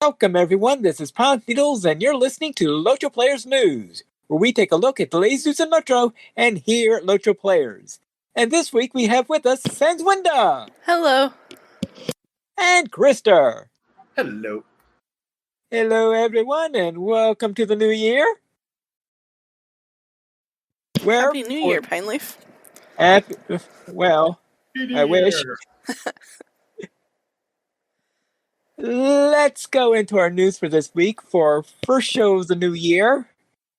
Welcome, everyone. This is Pond Needles, and you're listening to LOTRO Players News, where we take a look at the latest news in LOTRO and hear LOTRO players. And this week we have with us Sanswinda. Hello. And Krister. Hello. Hello, everyone, and welcome to the new year. Happy New Year, Pineleaf. I wish. Let's go into our news for this week for our first show of the new year.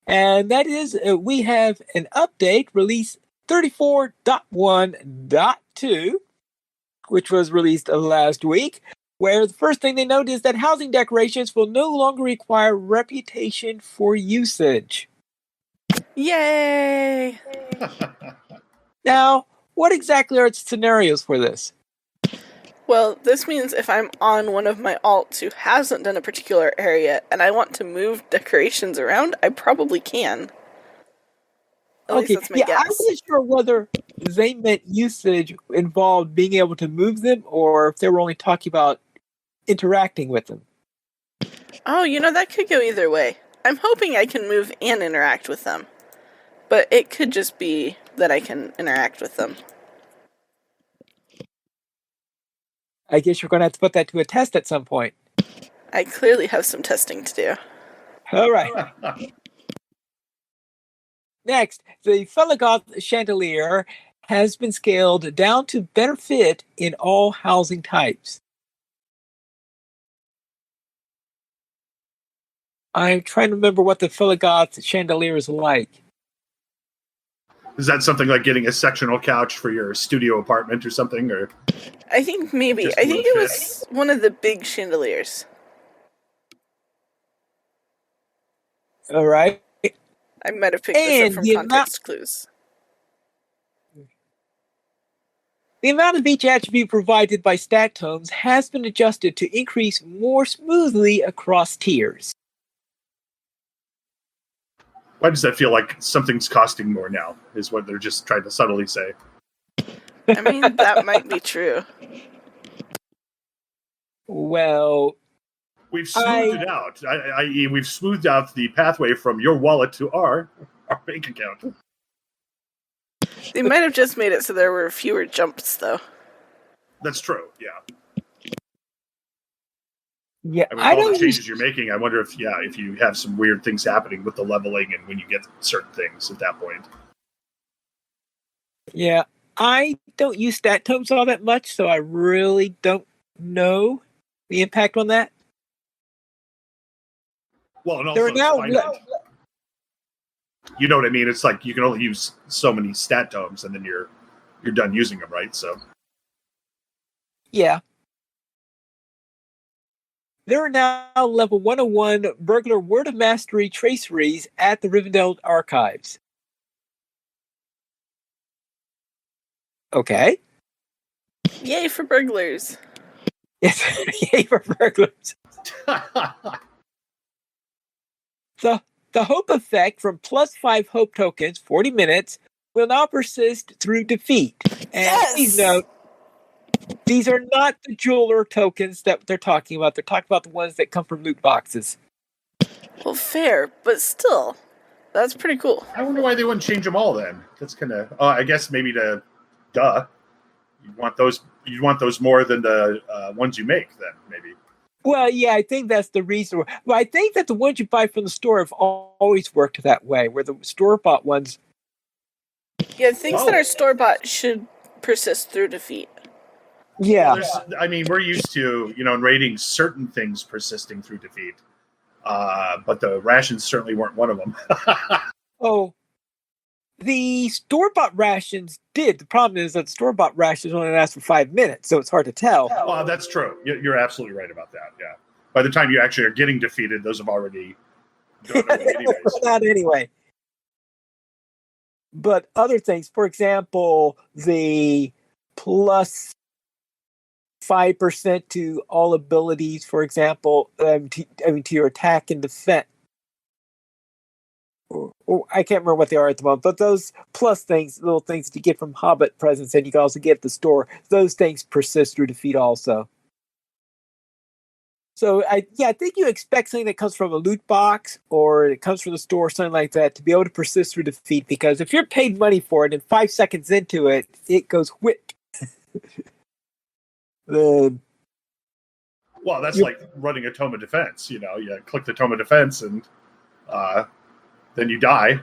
And that is, we have an update, release 34.1.2, which was released last week, where the first thing they note is that housing decorations will no longer require reputation for usage. Yay! Now, what exactly are its scenarios for this? Well, this means if I'm on one of my alts who hasn't done a particular area and I want to move decorations around, I probably can. At least that's my guess. I wasn't sure whether they meant usage involved being able to move them or if they were only talking about interacting with them. Oh, that could go either way. I'm hoping I can move and interact with them. But it could just be that I can interact with them. I guess you're going to have to put that to a test at some point. I clearly have some testing to do. All right. Next, the Feligoth Chandelier has been scaled down to better fit in all housing types. I'm trying to remember what the Feligoth Chandelier is like. Is that something like getting a sectional couch for your studio apartment or something? Or I think maybe. I think it was one of the big chandeliers. All right. I might have picked this up from context clues. The amount of each attribute provided by stat tomes has been adjusted to increase more smoothly across tiers. Why does that feel like something's costing more now, is what they're just trying to subtly say. I mean, that might be true. Well, we've smoothed it out, i.e. we've smoothed out the pathway from your wallet to our bank account. They might have just made it so there were fewer jumps, though. That's true, yeah. Yeah, I mean, all the changes you're making, I wonder if you have some weird things happening with the leveling and when you get certain things at that point. Yeah, I don't use stat tomes all that much, so I really don't know the impact on that. Well, and also, you know what I mean? It's like you can only use so many stat tomes, and then you're done using them, right? So, yeah. There are now level 101 burglar word of mastery traceries at the Rivendell archives. Okay. Yay for burglars. Yes, yay for burglars. The hope effect from +5 hope tokens, 40 minutes, will now persist through defeat. And please note, these are not the jeweler tokens that they're talking about. They're talking about the ones that come from loot boxes. Well, fair, but still, that's pretty cool. I wonder why they wouldn't change them all then. That's kind of, I guess maybe you'd want those more than the ones you make then, maybe. Well, yeah, I think that's the reason. Well, I think that the ones you buy from the store have always worked that way, where the store-bought ones... Yeah, things that are store-bought should persist through defeat. Yeah. Well, we're used to, in raiding certain things persisting through defeat. But the rations certainly weren't one of them. Oh, the store-bought rations did. The problem is that store-bought rations only last for 5 minutes, so it's hard to tell. Oh, that's true. You're absolutely right about that, yeah. By the time you actually are getting defeated, those have already gone away anyways. Not anyway. But other things, for example, the plus 5% to all abilities, for example, to your attack and defense. Or I can't remember what they are at the moment, but those plus things, little things that you get from Hobbit presents, and you can also get at the store, those things persist through defeat also. So I think you expect something that comes from a loot box or it comes from the store, something like that, to be able to persist through defeat. Because if you're paid money for it and 5 seconds into it, it goes whip. Well, that's like running a tome of defense. You click the tome of defense and then you die.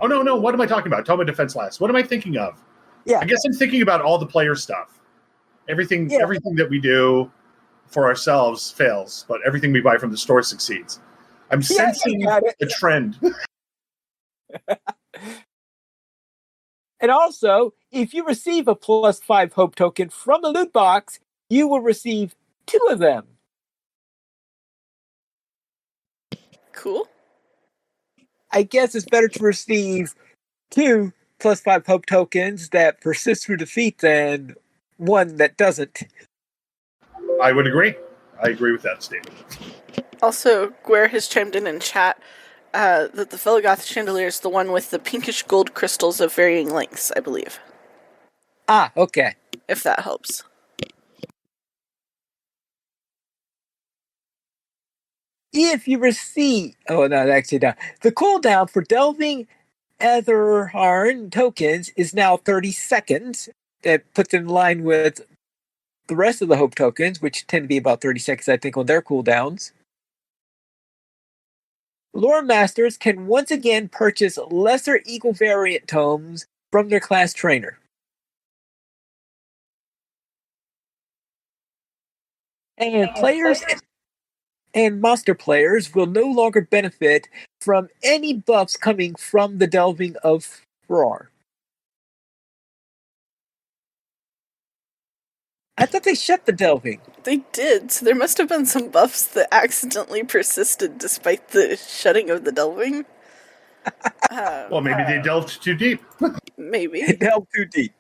Oh, no. What am I talking about? Tome of defense last. What am I thinking of? Yeah. I guess I'm thinking about all the player stuff. Everything that we do for ourselves fails, but everything we buy from the store succeeds. I'm sensing a trend. And also, if you receive a +5 hope token from the loot box, you will receive 2 of them. Cool. I guess it's better to receive 2 +5 hope tokens that persist through defeat than 1 that doesn't. I would agree. I agree with that statement. Also, Guer has chimed in chat that the Felgoth Chandelier is the one with the pinkish gold crystals of varying lengths, I believe. Ah, okay. If that helps. If you receive... Oh, no, actually, no. The cooldown for delving Etherharn tokens is now 30 seconds. That puts in line with the rest of the hope tokens, which tend to be about 30 seconds, I think, on their cooldowns. Lore Masters can once again purchase lesser equal variant tomes from their class trainer. And players and monster players will no longer benefit from any buffs coming from the delving of Roar. I thought they shut the delving. They did, so there must have been some buffs that accidentally persisted despite the shutting of the delving. Well, maybe they delved too deep. Maybe. They delved too deep.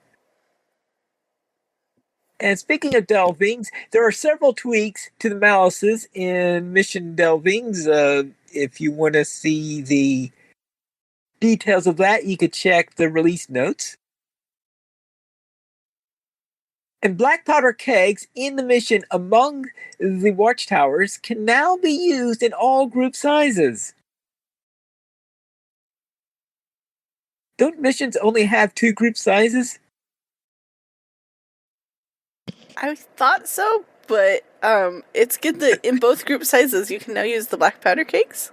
And speaking of delvings, there are several tweaks to the malices in mission delvings. If you want to see the details of that, you could check the release notes. And black powder kegs in the mission among the watchtowers can now be used in all group sizes. Don't missions only have 2 group sizes? I thought so, but it's good that in both group sizes you can now use the black powder cakes.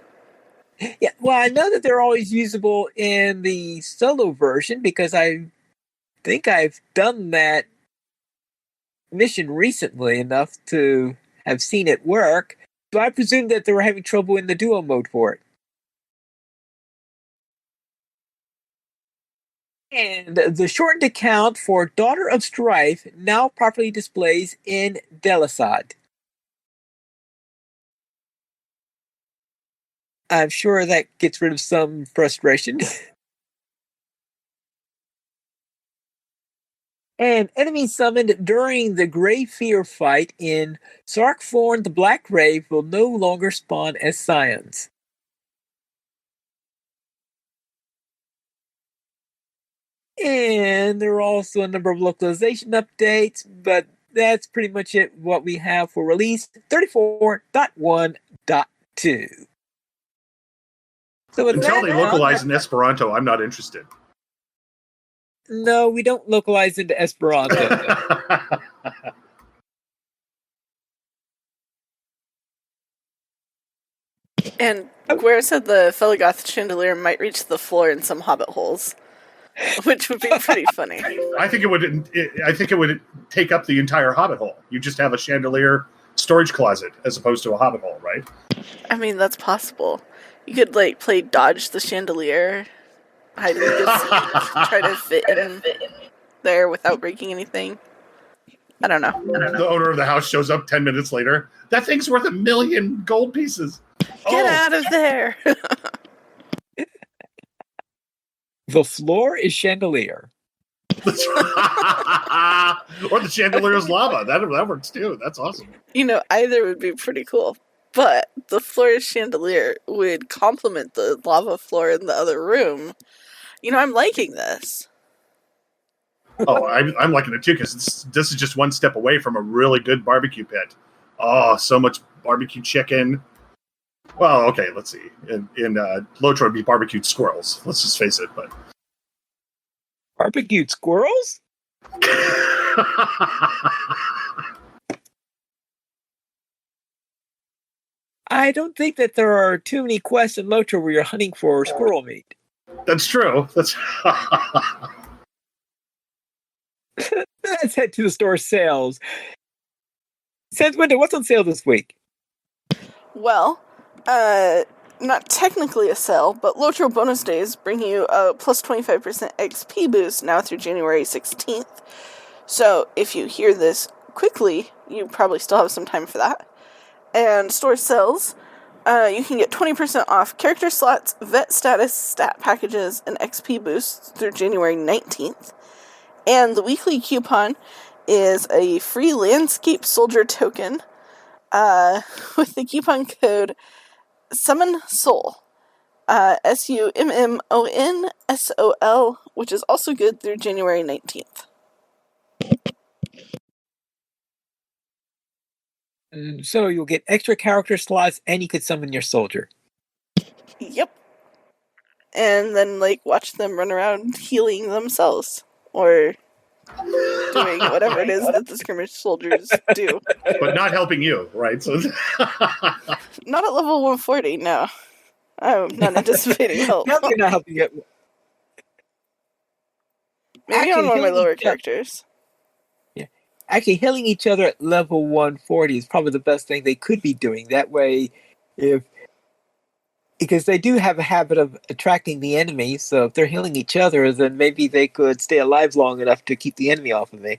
Yeah, well, I know that they're always usable in the solo version because I think I've done that mission recently enough to have seen it work. So I presume that they were having trouble in the duo mode for it. And the shortened account for Daughter of Strife now properly displays in Delisad. I'm sure that gets rid of some frustration. And enemies summoned during the Grave Fear fight in Sarkthorn the Black Grave will no longer spawn as scions. And there are also a number of localization updates, but that's pretty much it what we have for release 34.1.2. So until they localize in Esperanto, I'm not interested. No, we don't localize into Esperanto. And Guer said the Felgoth Chandelier might reach the floor in some hobbit holes, which would be pretty funny. I think it would take up the entire hobbit hole. You just have a chandelier storage closet as opposed to a hobbit hole, right? I mean, that's possible. You could play dodge the chandelier, hide in the seat, try to fit in there without breaking anything. I don't know. The owner of the house shows up 10 minutes later. That thing's worth 1 million gold pieces. Get out of there! The floor is chandelier. Or the chandelier is lava. That works too. That's awesome. Either would be pretty cool. But the floor is chandelier would complement the lava floor in the other room. I'm liking this. Oh, I'm liking it too because this is just one step away from a really good barbecue pit Oh, so much barbecue chicken. Well, okay, let's see. In LOTRO, it'd be barbecued squirrels. Let's just face it. But barbecued squirrels? I don't think that there are too many quests in LOTRO where you're hunting for squirrel meat. That's true. Let's head to the store sales. Sans Window, what's on sale this week? Well, not technically a sale, but LOTRO bonus days bring you a plus 25% XP boost now through January 16th. So if you hear this quickly, you probably still have some time for that. And store sales, you can get 20% off character slots, vet status, stat packages, and XP boosts through January 19th. And the weekly coupon is a free landscape soldier token with the coupon code SummonSoul, SUMMONSOL, which is also good through January 19th. So you'll get extra character slots and you could summon your soldier. Yep. And then, watch them run around healing themselves. Or doing whatever it is that the skirmish soldiers do. But not helping you, right? So not at level 140, no. I'm not anticipating help. No, you're not helping you. Maybe on one of my lower characters. Yeah. Actually, healing each other at level 140 is probably the best thing they could be doing. That way, because they do have a habit of attracting the enemy, so if they're healing each other, then maybe they could stay alive long enough to keep the enemy off of me.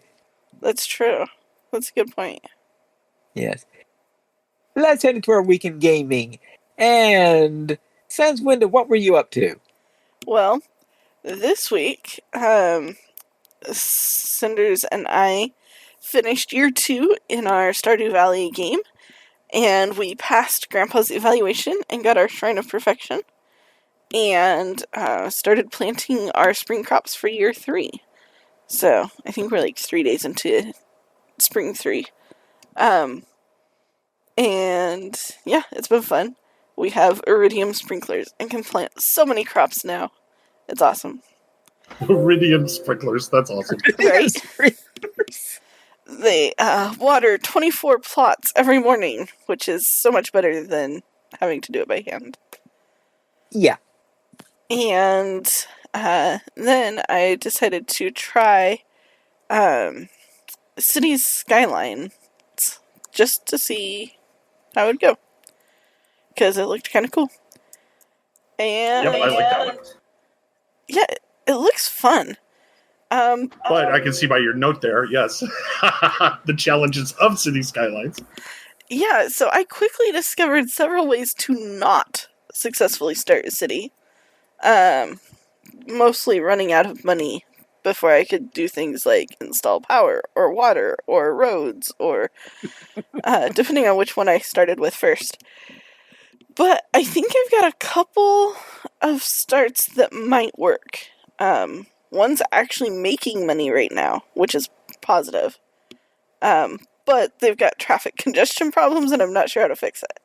That's true. That's a good point. Yes. Let's head into our weekend gaming. And, Sans Window, what were you up to? Well, this week, Cinders and I finished year 2 in our Stardew Valley game, and we passed Grandpa's evaluation and got our Shrine of Perfection, and started planting our spring crops for year 3. So, I think we're 3 days into spring 3. And, yeah, it's been fun. We have iridium sprinklers and can plant so many crops now. It's awesome. Iridium sprinklers, that's awesome. Right? They water 24 plots every morning, which is so much better than having to do it by hand. Yeah. And then I decided to try Cities Skylines just to see how it would go. Because it looked kind of cool. And yep, I like that one. Yeah, it looks fun. But I can see by your note there, yes, the challenges of City Skylines. Yeah, so I quickly discovered several ways to not successfully start a city. Mostly running out of money before I could do things like install power, or water, or roads, or depending on which one I started with first. But I think I've got a couple of starts that might work. One's actually making money right now, which is positive. But they've got traffic congestion problems, and I'm not sure how to fix it.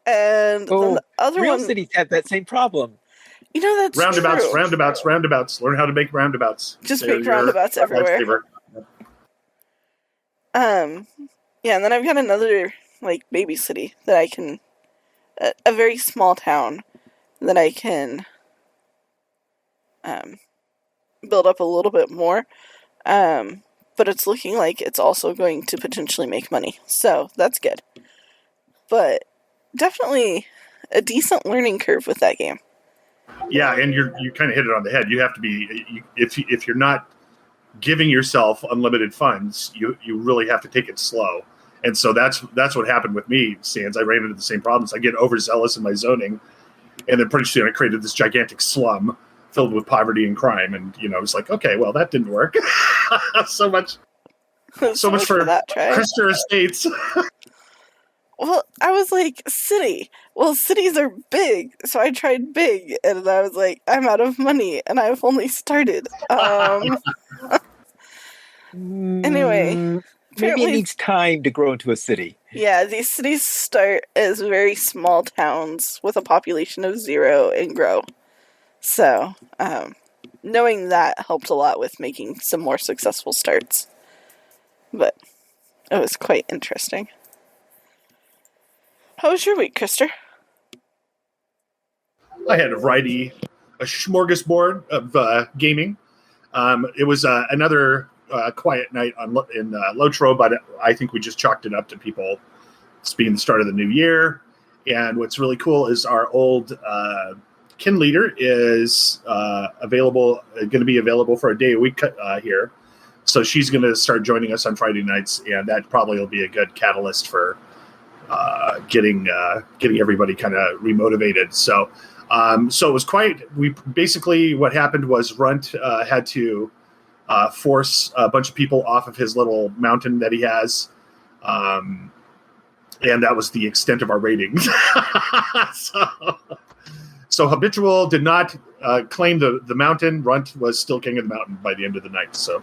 And then the other real one... cities have that same problem. You know, that's roundabouts, true. Roundabouts. Learn how to make roundabouts. Just make roundabouts everywhere. Yeah, and then I've got another, baby city that I can... A very small town that I can build up a little bit more. But it's looking like it's also going to potentially make money. So, that's good. But definitely a decent learning curve with that game. Yeah, and you kind of hit it on the head. You have to be, if you're not giving yourself unlimited funds, you really have to take it slow. And so that's what happened with me, Sans. I ran into the same problems. I get overzealous in my zoning, and then pretty soon I created this gigantic slum filled with poverty and crime. And it's like, okay, well, that didn't work. so much for that try. Krister Estates. Well, I was like, city. Well, cities are big, so I tried big, and I was like, I'm out of money, and I've only started. Anyway, Maybe it needs time to grow into a city. Yeah, these cities start as very small towns with a population of 0 and grow. So, knowing that helped a lot with making some more successful starts. But it was quite interesting. How was your week, Krister? I had a smorgasbord of gaming. It was another quiet night in LOTRO, but I think we just chalked it up to people. It's being the start of the new year. And what's really cool is our old kin leader is going to be available for a day a week here. So she's going to start joining us on Friday nights, and that probably will be a good catalyst for getting everybody kind of remotivated. So it was what happened was Runt had to force a bunch of people off of his little mountain that he has. And that was the extent of our ratings. So Habitual did not claim the mountain. Runt was still king of the mountain by the end of the night. So,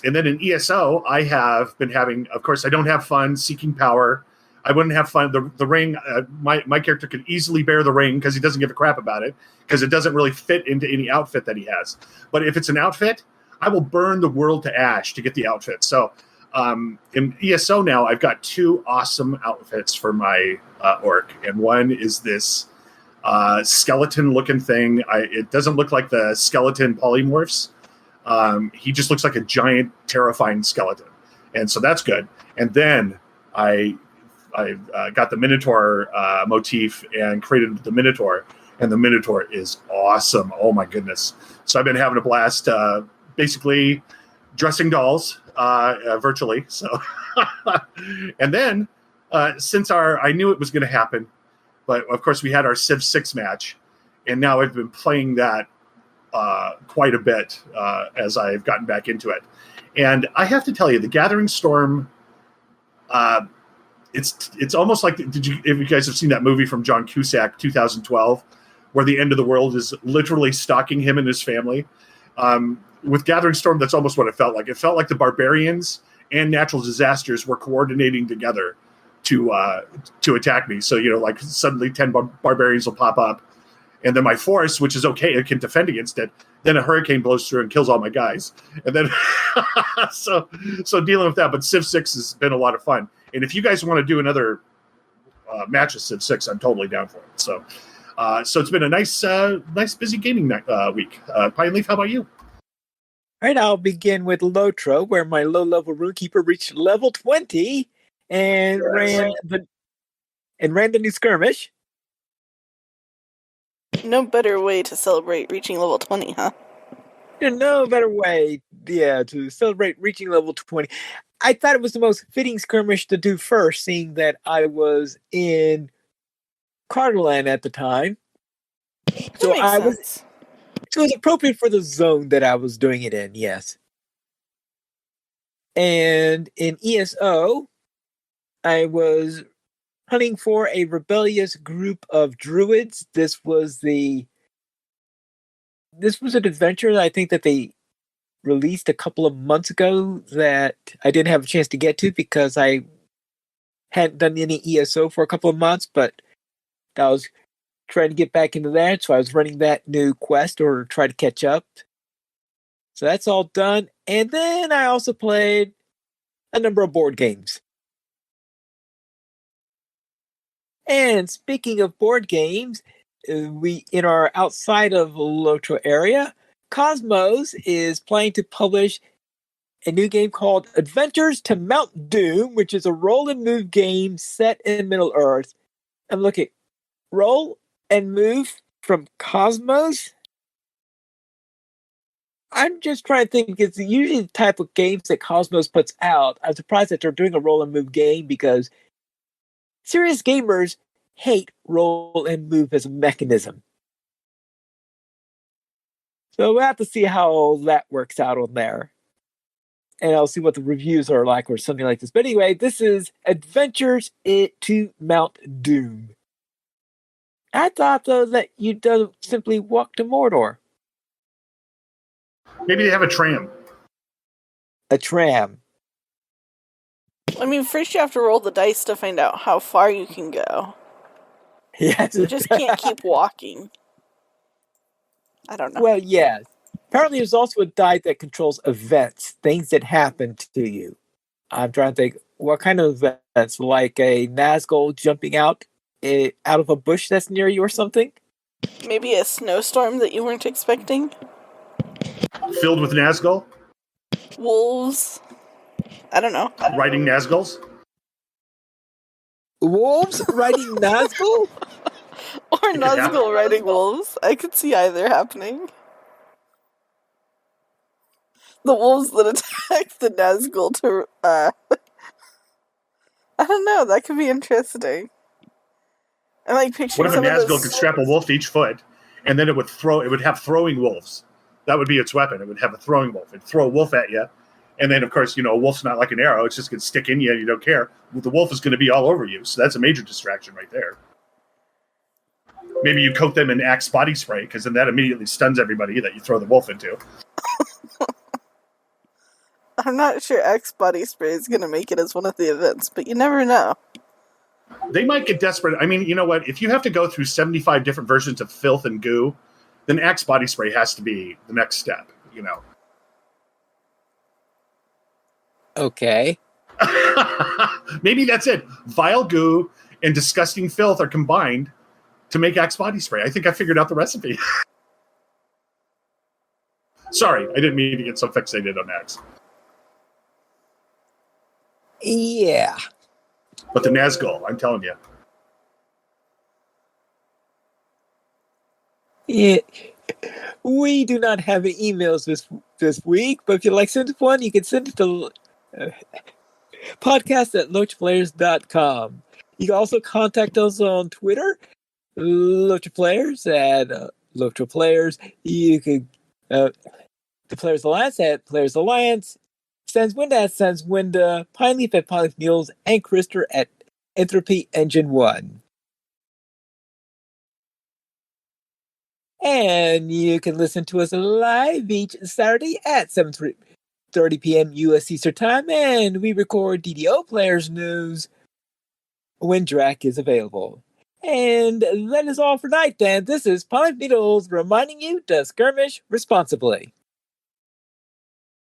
and then in ESO, I have been having, of course, I don't have fun seeking power. I wouldn't have fun. The ring, my character could easily bear the ring because he doesn't give a crap about it because it doesn't really fit into any outfit that he has. But if it's an outfit, I will burn the world to ash to get the outfit. So in ESO now, I've got 2 awesome outfits for my orc. And one is this skeleton-looking thing. It doesn't look like the skeleton polymorphs. He just looks like a giant, terrifying skeleton. And so that's good. And then I got the Minotaur motif and created the Minotaur. And the Minotaur is awesome. Oh, my goodness. So I've been having a blast basically dressing dolls virtually. So, and then since I knew it was going to happen, but of course we had our Civ 6 match, and now I've been playing that quite a bit as I've gotten back into it. And I have to tell you, the Gathering Storm, it's almost like, if you guys have seen that movie from John Cusack, 2012, where the end of the world is literally stalking him and his family. With Gathering Storm, that's almost what it felt like. It felt like the barbarians and natural disasters were coordinating together to attack me. So, like suddenly 10 barbarians will pop up, and then my force, which is okay, it can defend against it. Then a hurricane blows through and kills all my guys. And then, so dealing with that. But Civ 6 has been a lot of fun. And if you guys want to do another match of Civ 6, I'm totally down for it. So it's been a nice busy gaming week. Pine Leaf, how about you? All right, I'll begin with LOTRO, where my low-level runekeeper reached level 20 and ran the new skirmish. No better way to celebrate reaching level 20, huh? No better way, to celebrate reaching level 20. I thought it was the most fitting skirmish to do first, seeing that I was in Carterland at the time. So that makes sense. So it was appropriate for the zone that I was doing it in, yes. And in ESO, I was hunting for a rebellious group of druids. This was an adventure that I think that they released a couple of months ago that I didn't have a chance to get to because I hadn't done any ESO for a couple of months, but I was trying to get back into that, so I was running that new quest or try to catch up. So that's all done. And then I also played a number of board games. And speaking of board games, we in our outside of LOTRO area, Cosmos is planning to publish a new game called Adventures to Mount Doom, which is a roll and move game set in Middle Earth. I'm looking roll and move from Cosmos. I'm just trying to think, because usually the type of games that Cosmos puts out, I'm surprised that they're doing a roll and move game because serious gamers hate roll and move as a mechanism. So we'll have to see how all that works out on there. And I'll see what the reviews are like or something like this. But anyway, this is Adventures to Mount Doom. I thought, though, that you don't simply walk to Mordor. Maybe they have a tram. A tram. I mean, first you have to roll the dice to find out how far you can go. Yes. You just can't keep walking. I don't know. Well, yes. Apparently, there's also a die that controls events, things that happen to you. I'm trying to think, what kind of events? Like a Nazgul jumping out of a bush that's near you or something? Maybe a snowstorm that you weren't expecting? Filled with Nazgul? Wolves? I don't know. Riding Nazguls? Wolves riding Nazgul? Or Nazgul riding wolves. I could see either happening. The wolves that attack the Nazgul to, I don't know, that could be interesting. I like picturing What if a Nazgul could strap a wolf to each foot, and then it would have throwing wolves. That would be its weapon. It would have a throwing wolf. It'd throw a wolf at you, and then, of course, a wolf's not like an arrow. It's just going to stick in you, and you don't care. The wolf is going to be all over you, so that's a major distraction right there. Maybe you coat them in Axe body spray, because then that immediately stuns everybody that you throw the wolf into. I'm not sure Axe body spray is going to make it as one of the events, but you never know. They might get desperate. I mean, you know what? If you have to go through 75 different versions of filth and goo, then Axe body spray has to be the next step, Okay. Maybe that's it. Vile goo and disgusting filth are combined to make Axe body spray. I think I figured out the recipe. Sorry, I didn't mean to get so fixated on Axe. Yeah. But the Nazgul, I'm telling you. Yeah. We do not have emails this week, but if you'd like to send one, you can send it to podcast@LOTROplayers.com. You can also contact us on Twitter, LOTROplayers at LOTROplayers. You can the Players Alliance at Players Alliance, Sanswinda at Sanswinda, Pineleaf at Pineleaf Mules, and Krister at Entropy Engine 1. And you can listen to us live each Saturday at 7:30 p.m. U.S. Eastern Time, and we record DDO Players News when Drac is available. And that is all for tonight, Dan. This is Pineleaf Needles reminding you to skirmish responsibly.